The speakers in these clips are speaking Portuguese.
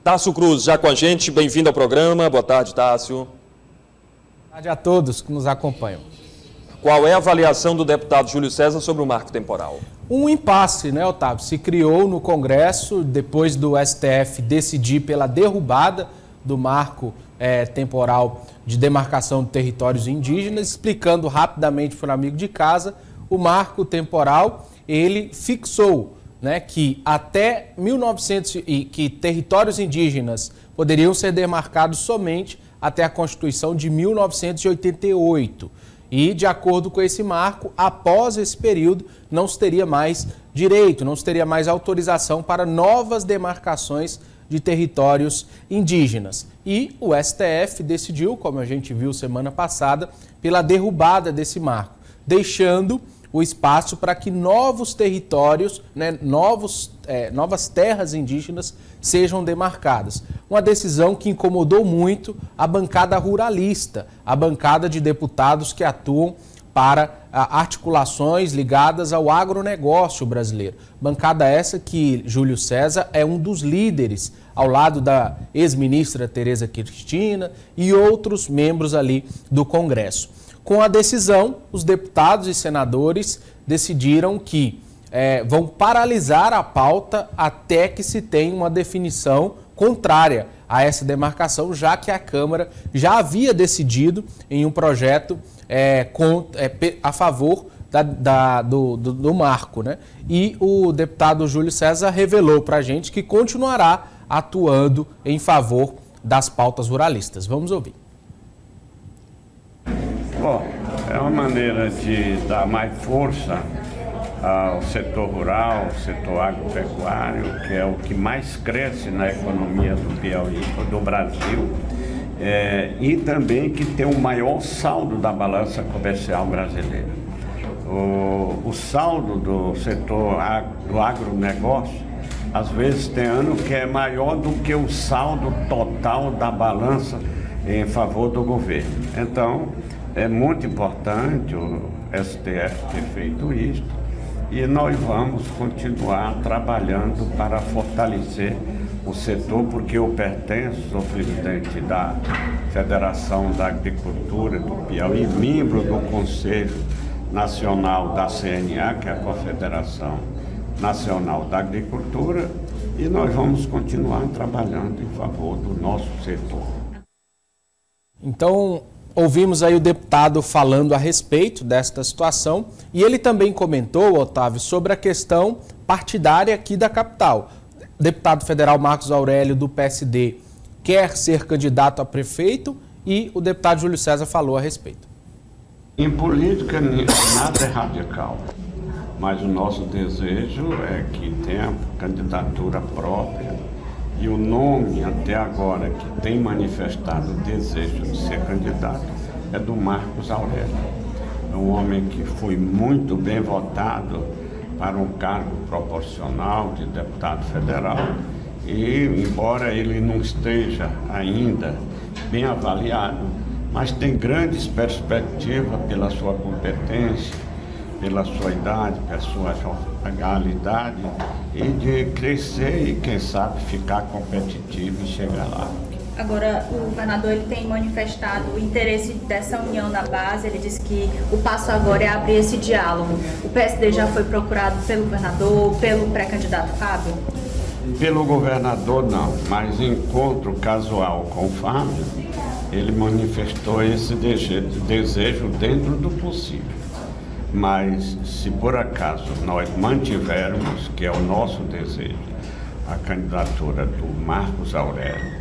Tássio Cruz, já com a gente, bem-vindo ao programa. Boa tarde, Tássio. Boa tarde a todos que nos acompanham. Qual é a avaliação do deputado Júlio César sobre o marco temporal? Um impasse, né, Otávio? Se criou no Congresso, depois do STF decidir pela derrubada do marco temporal de demarcação de territórios indígenas. Explicando rapidamente para o amigo de casa, o marco temporal, ele fixou, né, que até 1900 e que territórios indígenas poderiam ser demarcados somente até a Constituição de 1988. E, de acordo com esse marco, após esse período, não se teria mais direito, não se teria mais autorização para novas demarcações de territórios indígenas. E o STF decidiu, como a gente viu semana passada, pela derrubada desse marco, deixando o espaço para que novos territórios, né, novas terras indígenas sejam demarcadas. Uma decisão que incomodou muito a bancada ruralista, a bancada de deputados que atuam para articulações ligadas ao agronegócio brasileiro. Bancada essa que Júlio César é um dos líderes, ao lado da ex-ministra Tereza Cristina e outros membros ali do Congresso. Com a decisão, os deputados e senadores decidiram que vão paralisar a pauta até que se tenha uma definição contrária a essa demarcação, já que a Câmara já havia decidido em um projeto a favor do marco, né? E o deputado Júlio César revelou para a gente que continuará atuando em favor das pautas ruralistas. Vamos ouvir. Bom, é uma maneira de dar mais força ao setor rural, ao setor agropecuário, que é o que mais cresce na economia do Piauí, do Brasil, e também que tem o maior saldo da balança comercial brasileira. O saldo do setor do agronegócio, às vezes tem ano que é maior do que o saldo total da balança em favor do governo. Então, é muito importante o STF ter feito isso e nós vamos continuar trabalhando para fortalecer o setor, porque eu pertenço, sou presidente da Federação da Agricultura do Piauí, membro do Conselho Nacional da CNA, que é a Confederação Nacional da Agricultura, e nós vamos continuar trabalhando em favor do nosso setor. Então, ouvimos aí o deputado falando a respeito desta situação e ele também comentou, Otávio, sobre a questão partidária aqui da capital. O deputado federal Marcos Aurélio, do PSD, quer ser candidato a prefeito e o deputado Júlio César falou a respeito. Em política, nada é radical, mas o nosso desejo é que tenha candidatura própria. E o nome, até agora, que tem manifestado o desejo de ser candidato é do Marcos Aurélio. É um homem que foi muito bem votado para um cargo proporcional de deputado federal e, embora ele não esteja ainda bem avaliado, mas tem grandes perspectivas pela sua competência, pela sua idade, pela sua jovialidade e de crescer e, quem sabe, ficar competitivo e chegar lá. Agora, o governador ele tem manifestado o interesse dessa união na base, ele disse que o passo agora é abrir esse diálogo. O PSD já foi procurado pelo governador, pelo pré-candidato Fábio? Pelo governador não, mas em encontro casual com o Fábio, ele manifestou esse desejo dentro do possível. Mas se por acaso nós mantivermos, que é o nosso desejo, a candidatura do Marcos Aurélio,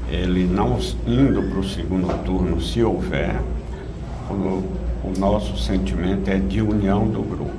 ele não indo para o segundo turno, se houver, o nosso sentimento é de união do grupo.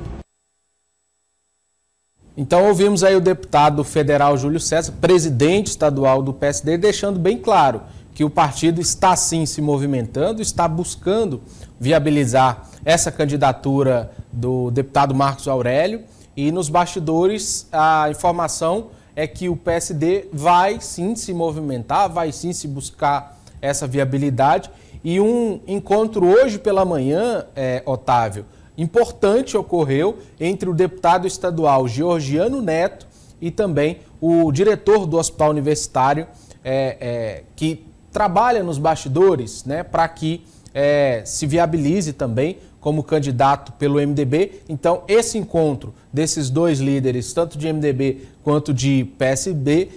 Então ouvimos aí o deputado federal Júlio César, presidente estadual do PSD, deixando bem claro que o partido está sim se movimentando, está buscando viabilizar essa candidatura do deputado Marcos Aurélio e nos bastidores a informação é que o PSD vai sim se movimentar, vai sim se buscar essa viabilidade e um encontro hoje pela manhã, Otávio, importante ocorreu entre o deputado estadual Georgiano Neto e também o diretor do Hospital Universitário, que trabalha nos bastidores, né, para que se viabilize também como candidato pelo MDB. Então, esse encontro desses dois líderes, tanto de MDB quanto de PSD,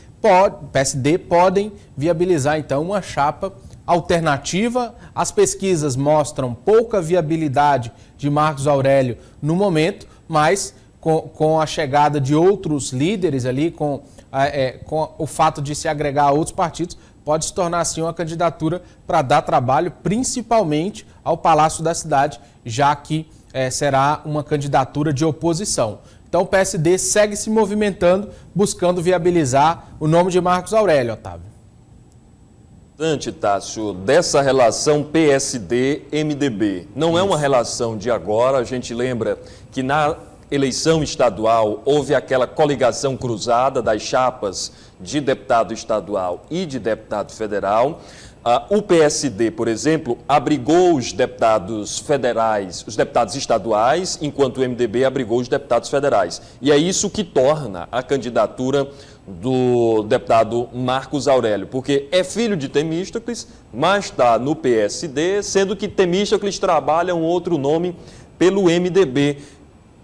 podem viabilizar, então, uma chapa alternativa. As pesquisas mostram pouca viabilidade de Marcos Aurélio no momento, mas com a chegada de outros líderes ali, com o fato de se agregar a outros partidos, pode se tornar, assim, uma candidatura para dar trabalho, principalmente ao Palácio da Cidade, já que será uma candidatura de oposição. Então, o PSD segue se movimentando, buscando viabilizar o nome de Marcos Aurélio, Otávio. Tássio, dessa relação PSD-MDB, não é uma relação de agora. A gente lembra que na eleição estadual houve aquela coligação cruzada das chapas de deputado estadual e de deputado federal. O PSD, por exemplo, abrigou os deputados federais, os deputados estaduais, enquanto o MDB abrigou os deputados federais. E é isso que torna a candidatura do deputado Marcos Aurélio, porque é filho de Temístocles, mas está no PSD, sendo que Temístocles trabalha um outro nome pelo MDB.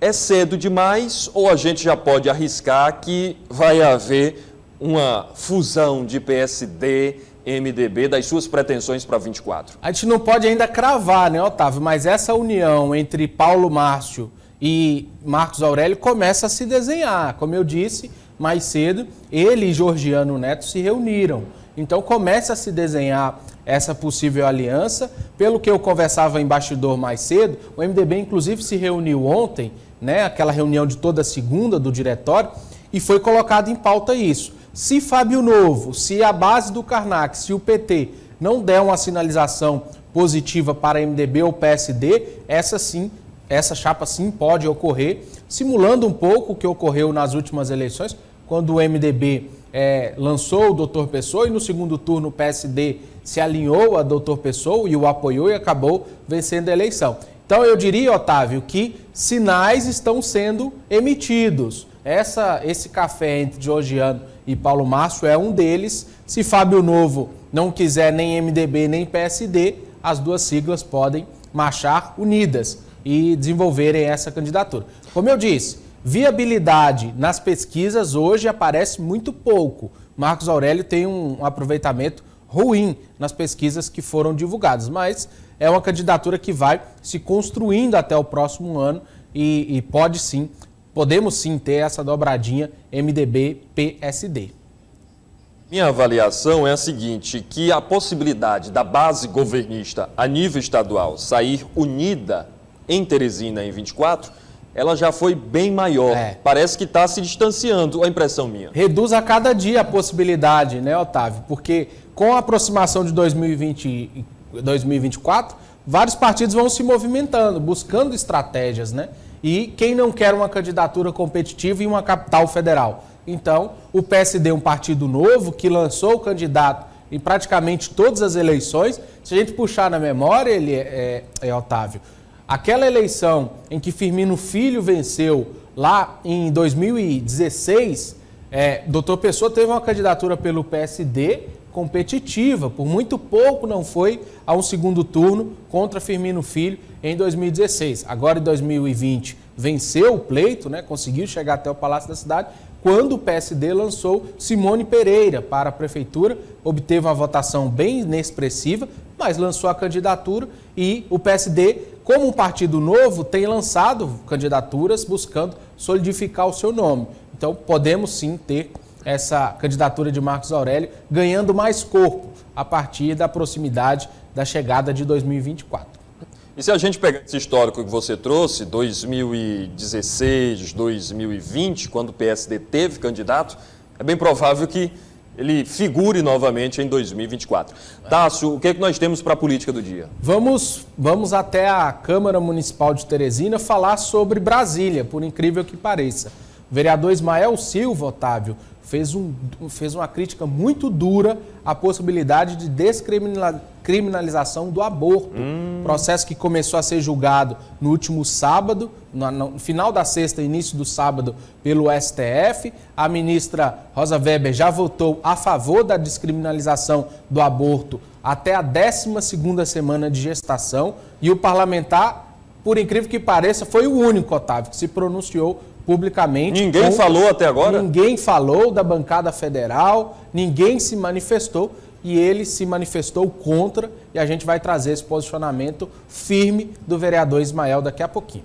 É cedo demais ou a gente já pode arriscar que vai haver uma fusão de PSD, MDB, das suas pretensões para 24? A gente não pode ainda cravar, né, Otávio? Mas essa união entre Paulo Márcio e Marcos Aurélio começa a se desenhar. Como eu disse mais cedo, ele e Georgiano Neto se reuniram. Então começa a se desenhar essa possível aliança. Pelo que eu conversava em bastidor mais cedo, o MDB inclusive se reuniu ontem, né, aquela reunião de toda segunda do diretório, e foi colocado em pauta isso. Se Fábio Novo, se a base do Karnak, se o PT não der uma sinalização positiva para MDB ou PSD, essa chapa sim pode ocorrer, simulando um pouco o que ocorreu nas últimas eleições, quando o MDB lançou o Dr. Pessoa e no segundo turno o PSD se alinhou a Dr. Pessoa e o apoiou e acabou vencendo a eleição. Então eu diria, Otávio, que sinais estão sendo emitidos. Esse café entre Georgiano e Paulo Márcio é um deles. Se Fábio Novo não quiser nem MDB nem PSD, as duas siglas podem marchar unidas e desenvolverem essa candidatura. Como eu disse, viabilidade nas pesquisas hoje aparece muito pouco. Marcos Aurélio tem um aproveitamento ruim nas pesquisas que foram divulgadas, mas é uma candidatura que vai se construindo até o próximo ano e podemos sim ter essa dobradinha MDB-PSD. Minha avaliação é a seguinte, que a possibilidade da base governista a nível estadual sair unida em Teresina em 24, ela já foi bem maior. Parece que está se distanciando, a impressão minha. Reduz a cada dia a possibilidade, né, Otávio? Porque com a aproximação de 2024, vários partidos vão se movimentando, buscando estratégias, né? E quem não quer uma candidatura competitiva em uma capital federal? Então, o PSD é um partido novo que lançou o candidato em praticamente todas as eleições. Se a gente puxar na memória, Otávio, aquela eleição em que Firmino Filho venceu lá em 2016, Dr. Pessoa teve uma candidatura pelo PSD competitiva, por muito pouco não foi a um segundo turno contra Firmino Filho em 2016. Agora em 2020 venceu o pleito, né, conseguiu chegar até o Palácio da Cidade, quando o PSD lançou Simone Pereira para a prefeitura, obteve uma votação bem inexpressiva, mas lançou a candidatura e o PSD, como um partido novo, tem lançado candidaturas buscando solidificar o seu nome. Então podemos sim ter essa candidatura de Marcos Aurélio ganhando mais corpo a partir da proximidade da chegada de 2024. E se a gente pegar esse histórico que você trouxe, 2016, 2020, quando o PSD teve candidato, é bem provável que ele figure novamente em 2024. Tássio, o que é que nós temos para a política do dia? Vamos até a Câmara Municipal de Teresina falar sobre Brasília, por incrível que pareça. O vereador Ismael Silva, Otávio, fez uma crítica muito dura à possibilidade de descriminalização do aborto. Processo que começou a ser julgado no último sábado, no final da sexta, início do sábado, pelo STF. A ministra Rosa Weber já votou a favor da descriminalização do aborto até a 12ª semana de gestação. E o parlamentar, por incrível que pareça, foi o único, Otávio, que se pronunciou publicamente. Ninguém falou até agora? Ninguém falou da bancada federal, ninguém se manifestou e ele se manifestou contra, e a gente vai trazer esse posicionamento firme do vereador Ismael daqui a pouquinho.